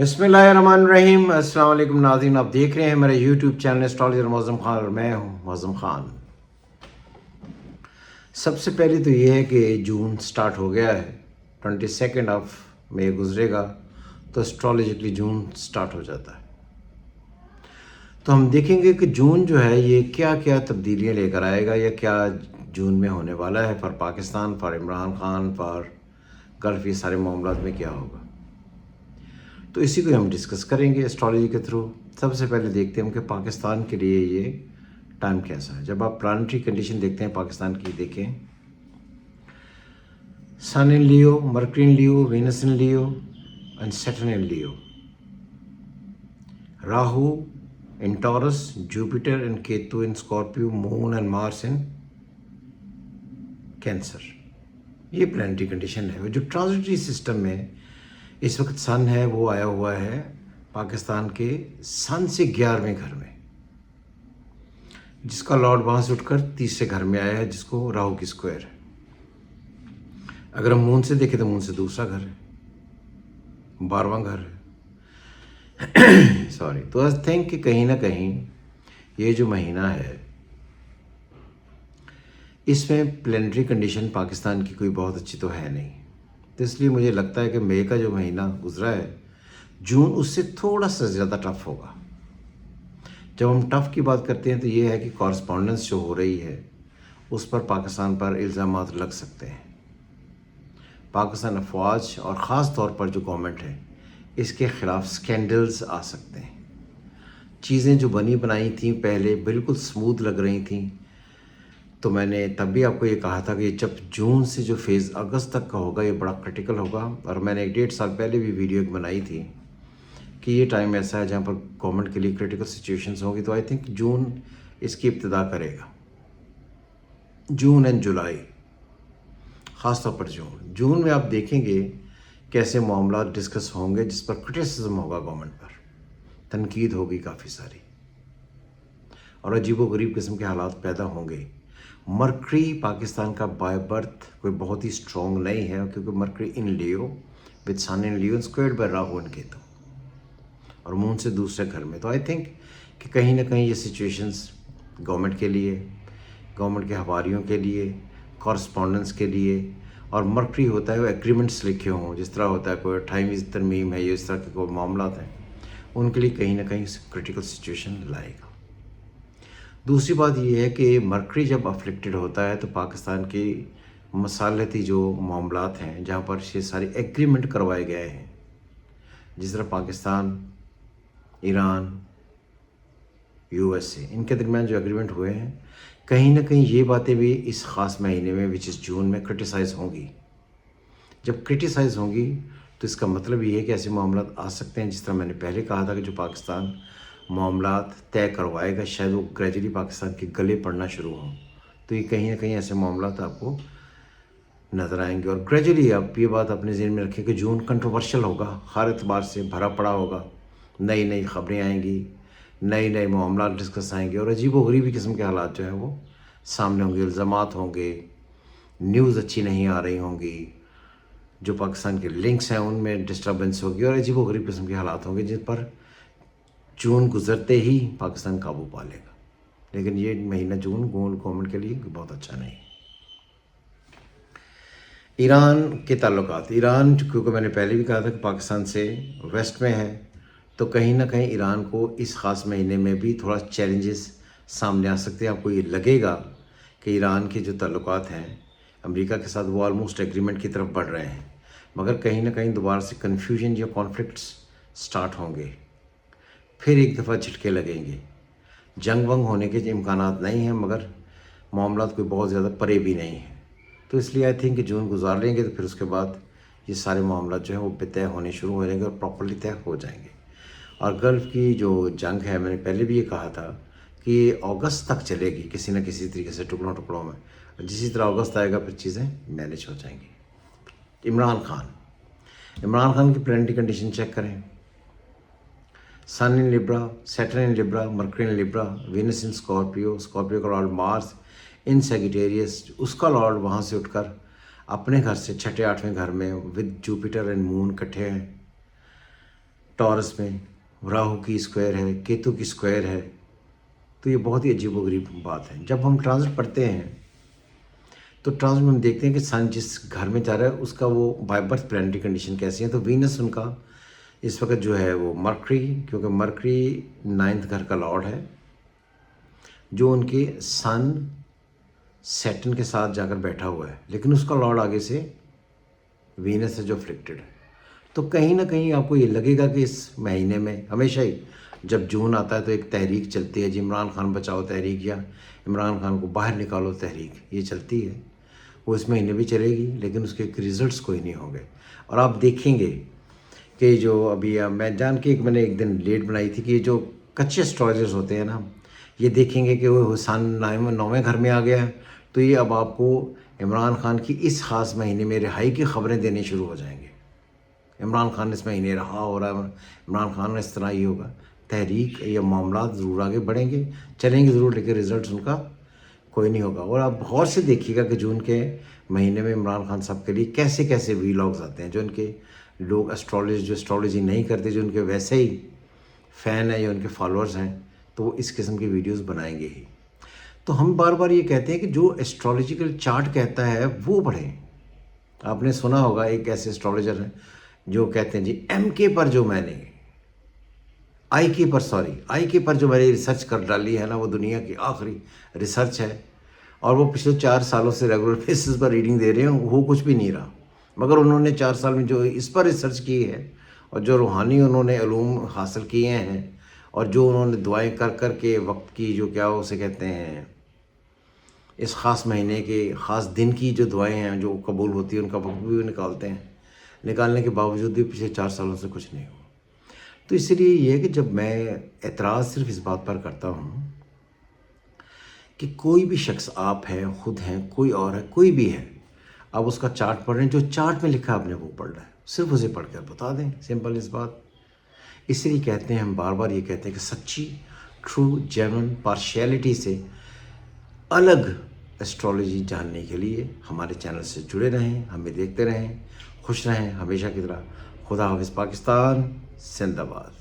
बिस्मिल्लाहिर्रहमानिर्रहीम। अस्सलाम वालेकुम नाज़रीन, आप देख रहे हैं मेरा YouTube channel astrologer Mauzam Khan और मैं हूं मौज़म खान। सबसे पहले तो ये है कि जून स्टार्ट हो गया है, 22 ऑफ मई गुजरेगा तो एस्ट्रोलॉजिकली जून स्टार्ट हो जाता है। तो हम देखेंगे कि जून जो है ये क्या क्या तब्दीलियाँ लेकर आएगा या क्या जून में होने वाला है for Pakistan, for Imran Khan, for gulf, ये सारे मामलात में क्या होगा। तो इसी को हम डिस्कस करेंगे एस्ट्रोलॉजी के थ्रू। सबसे पहले देखते हैं हम कि पाकिस्तान के लिए ये टाइम कैसा है। जब आप प्लानिटरी कंडीशन देखते हैं पाकिस्तान की, देखें sun in Leo, Mercury in Leo, Venus in Leo and Saturn in Leo, Rahu in Taurus, Jupiter and Ketu in Scorpio, moon and Mars in Cancer. ये प्लानिटरी कंडीशन है। जो ट्रांजिटरी सिस्टम में इस वक्त सन है वो आया हुआ है पाकिस्तान के सन से 11वें घर में, जिसका लॉर्ड वहाँ से उठकर तीसरे घर में आया है, जिसको राहु की स्क्वायर है। अगर हम मून से देखें तो मून से दूसरा घर है, 12वां घर है। सॉरी। तो आई थिंक कि कहीं ना कहीं ये जो महीना है इसमें प्लेनेटरी कंडीशन पाकिस्तान की कोई बहुत अच्छी तो है नहीं। तो इसलिए मुझे लगता है कि मई का जो महीना गुजरा है, जून उससे थोड़ा सा ज़्यादा टफ होगा। जब हम टफ़ की बात करते हैं तो ये है कि कॉरस्पॉन्डेंस जो हो रही है उस पर पाकिस्तान पर इल्ज़ामात लग सकते हैं। पाकिस्तान अफवाज और ख़ास तौर पर जो गवर्नमेंट है इसके ख़िलाफ़ स्कैंडल्स आ सकते हैं। चीज़ें जो बनी बनाई थी पहले बिल्कुल स्मूथ लग रही थी, तो मैंने तब भी आपको ये कहा था कि जब जून से जो फेज़ अगस्त तक का होगा ये बड़ा क्रिटिकल होगा। और मैंने 1.5 साल पहले भी वीडियो बनाई थी कि ये टाइम ऐसा है जहाँ पर गवर्नमेंट के लिए क्रिटिकल सिचुएशंस होंगी। तो आई थिंक जून इसकी इब्तिदा करेगा, जून एंड जुलाई, ख़ास तौर पर जून। जून में आप देखेंगे कैसे मामला डिस्कस होंगे जिस पर क्रिटिसिज्म होगा गवर्नमेंट पर, तनकीद होगी काफ़ी सारी, और अजीबोगरीब किस्म के हालात पैदा होंगे। मरकरी पाकिस्तान का बाय बर्थ कोई बहुत ही स्ट्रॉन्ग नहीं है, क्योंकि Mercury in Leo with Sun in Leo squared by Rahu and Ketu, और मून से दूसरे घर में। तो आई थिंक कि कहीं ना कहीं ये सिचुएशंस गवर्नमेंट के लिए, गवर्नमेंट के हवारियों के लिए, कॉरस्पॉन्डेंस के लिए, और मरकरी होता है वो एग्रीमेंट्स लिखे हों, जिस तरह होता है कोई 28वीं तरमीम है, ये इस तरह के कोई मामला हैं, उनके लिए कहीं ना कहीं क्रिटिकल सिचुएशन लाएगा। दूसरी बात यह है कि मरकरी जब अफ्लिक्टेड होता है तो पाकिस्तान की मसालती जो मामलात हैं जहाँ पर ये सारे एग्रीमेंट करवाए गए हैं, जिस तरह पाकिस्तान, ईरान, USA, इनके दरमियान जो एग्रीमेंट हुए हैं, कहीं ना कहीं ये बातें भी इस ख़ास महीने में विच इज़ जून में क्रिटिसाइज़ होंगी। जब क्रिटिसाइज़ होंगी तो इसका मतलब ये है कि ऐसे मामलात आ सकते हैं, जिस तरह मैंने पहले कहा था कि जो पाकिस्तान मामलात तय करवाएगा शायद वो ग्रेजुअली पाकिस्तान के गले पड़ना शुरू हों। तो ये कहीं ना कहीं ऐसे मामलात आपको नज़र आएंगे। और ग्रेजुअली आप ये बात अपने ज़हन में रखें कि जून कंट्रोवर्शियल होगा, हर एतबार से भरा पड़ा होगा। नई नई ख़बरें आएंगी, नए नए मामला डिस्कस आएंगे, और अजीबोगरीबी किस्म के हालात जो हैं वो सामने होंगे, इल्ज़ामात होंगे, न्यूज़ अच्छी नहीं आ रही होंगी, जो पाकिस्तान के लिंक्स हैं उनमें डिस्टर्बेंस होगी, और अजीबोगरीब किस्म के हालात होंगे जिन पर जून गुजरते ही पाकिस्तान काबू पा लेगा। लेकिन ये महीना जून गवर्नमेंट के लिए बहुत अच्छा नहीं है। ईरान के ताल्लुकात, ईरान क्योंकि मैंने पहले भी कहा था कि पाकिस्तान से वेस्ट में है, तो कहीं ना कहीं ईरान को इस ख़ास महीने में भी थोड़ा चैलेंजेस सामने आ सकते हैं। आपको ये लगेगा कि ईरान के जो ताल्लुकात हैं अमेरिका के साथ वो ऑलमोस्ट एग्रीमेंट की तरफ बढ़ रहे हैं, मगर कहीं ना कहीं दोबारा से कन्फ्यूजन या कॉन्फ्लिक्ट्स स्टार्ट होंगे, फिर एक दफ़ा झटके लगेंगे। जंग वंग होने के इम्कानात नहीं हैं, मगर मामला कोई बहुत ज़्यादा परे भी नहीं है। तो इसलिए आई थिंक कि जून गुजार लेंगे तो फिर उसके बाद ये सारे मामला जो हैं वो तय होने शुरू हो जाएंगे और प्रॉपर्ली तय हो जाएंगे। और गल्फ़ की जो जंग है, मैंने पहले भी ये कहा था कि अगस्त तक चलेगी किसी न किसी तरीके से, टुकड़ों टुकड़ों में। जिसी तरह अगस्त आएगा फिर चीज़ें मैनेज हो जाएंगी। इमरान खान की प्लानिटरी कंडीशन चेक करें। Sun in Libra, Saturn in Libra, Mercury in Libra, Venus in Scorpio, Scorpio का लॉर्ड मार्स इन सेजिटेरियस, उसका लॉर्ड वहाँ से उठकर अपने घर से 6ठे 8वें घर में विद जुपिटर एंड मून इकट्ठे हैं। टॉरस में राहु की स्क्वायर है, केतु की स्क्वायर है, तो ये बहुत ही अजीबोगरीब बात है। जब हम ट्रांजिट पढ़ते हैं तो ट्रांजिट में हम देखते हैं कि सन जिस घर में जा रहा है उसका वो बाय बर्थ प्लानिटरी कंडीशन कैसी है। तो वीनस उनका इस वक्त जो है वो मरकरी, क्योंकि मरकरी 9th घर का लॉर्ड है, जो उनके सन सैटर्न के साथ जाकर बैठा हुआ है, लेकिन उसका लॉर्ड आगे से वीनस है जो फ्लिक्टेड है। तो कहीं ना कहीं आपको ये लगेगा कि इस महीने में हमेशा ही जब जून आता है तो एक तहरीक चलती है जी, इमरान खान बचाओ तहरीक, या इमरान खान को बाहर निकालो तहरीक, ये चलती है। वो इस महीने भी चलेगी, लेकिन उसके रिजल्ट्स कोई नहीं होंगे। और आप देखेंगे कि जो अभी मैं जान के मैंने एक दिन लेट बनाई थी कि जो कच्चे एस्ट्रोलॉजर्स होते हैं ना, ये देखेंगे कि वो सन 9वें घर में आ गया है, तो ये अब आपको इमरान खान की इस ख़ास महीने में रिहाई की खबरें देने शुरू हो जाएंगे। इमरान खान इस महीने रहा हो रहा है, इमरान खान इस तरह ही होगा, तहरीक या मामला ज़रूर आगे बढ़ेंगे, चलेंगे ज़रूर, लेकिन रिज़ल्ट उनका कोई नहीं होगा। और आप गौर से देखिएगा कि जून के महीने में इमरान खान साहब के लिए कैसे कैसे वीलॉग्स आते हैं। जो उनके लोग एस्ट्रोलॉजी नहीं करते, जो उनके वैसे ही फ़ैन हैं या उनके फॉलोअर्स हैं, तो वो इस किस्म की वीडियोज़ बनाएंगे ही। तो हम बार बार ये कहते हैं कि जो एस्ट्रोलॉजिकल चार्ट कहता है वो पढ़ें। आपने सुना होगा एक ऐसे एस्ट्रोलॉजर हैं जो कहते हैं जी आई के पर जो मैंने रिसर्च कर डाली है ना, वो दुनिया की आखिरी रिसर्च है, और वो पिछले 4 सालों से रेगुलर बेसिस पर रीडिंग दे रहे हैं, वो कुछ भी नहीं रहा। मगर उन्होंने 4 साल में जो इस पर रिसर्च की है और जो रूहानी उन्होंने इल्म हासिल किए हैं और जो उन्होंने दुआएं कर कर के वक्त की जो क्या उसे कहते हैं इस ख़ास महीने के ख़ास दिन की जो दुआएं हैं जो कबूल होती है, उनका वक्त भी निकालते हैं, निकालने के बावजूद भी पिछले 4 सालों से कुछ नहीं हुआ। तो इसलिए ये है कि जब मैं एतराज़ सिर्फ इस बात पर करता हूँ कि कोई भी शख्स, आप हैं, खुद हैं, कोई और है, कोई भी है, आप उसका चार्ट पढ़ रहे हैं, जो चार्ट में लिखा है आपने वो पढ़ रहा है, सिर्फ उसे पढ़ कर बता दें, सिंपल इस बात। इसलिए कहते हैं, हम बार बार ये कहते हैं कि सच्ची, ट्रू, जेन्युइन, पार्शियलिटी से अलग एस्ट्रोलॉजी जानने के लिए हमारे चैनल से जुड़े रहें, हमें देखते रहें, खुश रहें हमेशा की तरह। खुदा हाफिज़। पाकिस्तान जिंदाबाद।